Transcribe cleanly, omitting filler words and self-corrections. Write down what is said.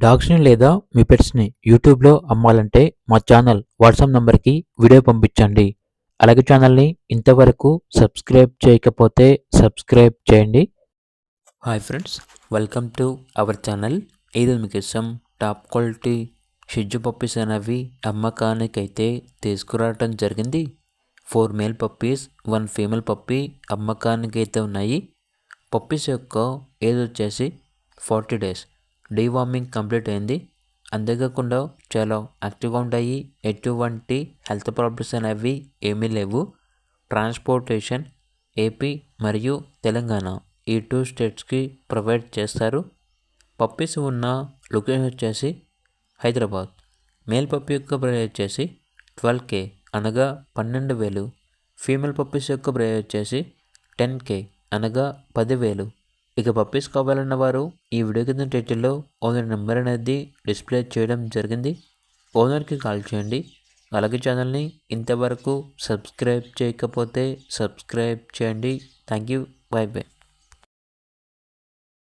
డాగ్స్‌ని లేదా మీ పెట్స్‌ని యూట్యూబ్‌లో అమ్మాలంటే మా ఛానల్ వాట్సాప్ నంబర్‌కి వీడియో పంపించండి. అలాగే ఛానల్‌ని ఇంతవరకు సబ్స్క్రైబ్ చేయకపోతే సబ్స్క్రైబ్ చేయండి. Hi friends, welcome to our channel. ఈరోజు మీకోసం టాప్ క్వాలిటీ షిట్జు పప్పీస్ అనేవి అమ్మకానికైతే తీసుకురావడం జరిగింది. 4 మేల్ పప్పీస్, 1 ఫీమేల్ పప్పీ అమ్మకానికైతే ఉన్నాయి. పప్పీస్ యొక్క ఏజ్ వచ్చేసి 40 డేస్. డీవార్మింగ్ కంప్లీట్ అయింది. అంతేకాకుండా చాలా యాక్టివ్గా ఉంటాయి. ఎటువంటి హెల్త్ ప్రాబ్లమ్స్ అనేవి ఏమీ లేవు. ట్రాన్స్పోర్టేషన్ ఏపీ మరియు తెలంగాణ ఈ 2 స్టేట్స్కి ప్రొవైడ్ చేస్తారు. పప్పీస్ ఉన్న లొకేషన్ వచ్చేసి హైదరాబాద్. మేల్ పప్పీ యొక్క ప్రైస్ వచ్చేసి 12K అనగా 12,000. ఫీమేల్ పప్పీస్ యొక్క ప్రైస్ వచ్చేసి 10K అనగా 10,000. ఇక పప్పీస్ కావాలన్న వారు ఈ వీడియో కింద టైటిల్లో ఓనర్ నెంబర్ అనేది డిస్ప్లే చేయడం జరిగింది. ఓనర్కి కాల్ చేయండి. అలాగే ఛానల్ని ఇంతవరకు సబ్స్క్రైబ్ చేయకపోతే సబ్స్క్రైబ్ చేయండి. Thank you. By by.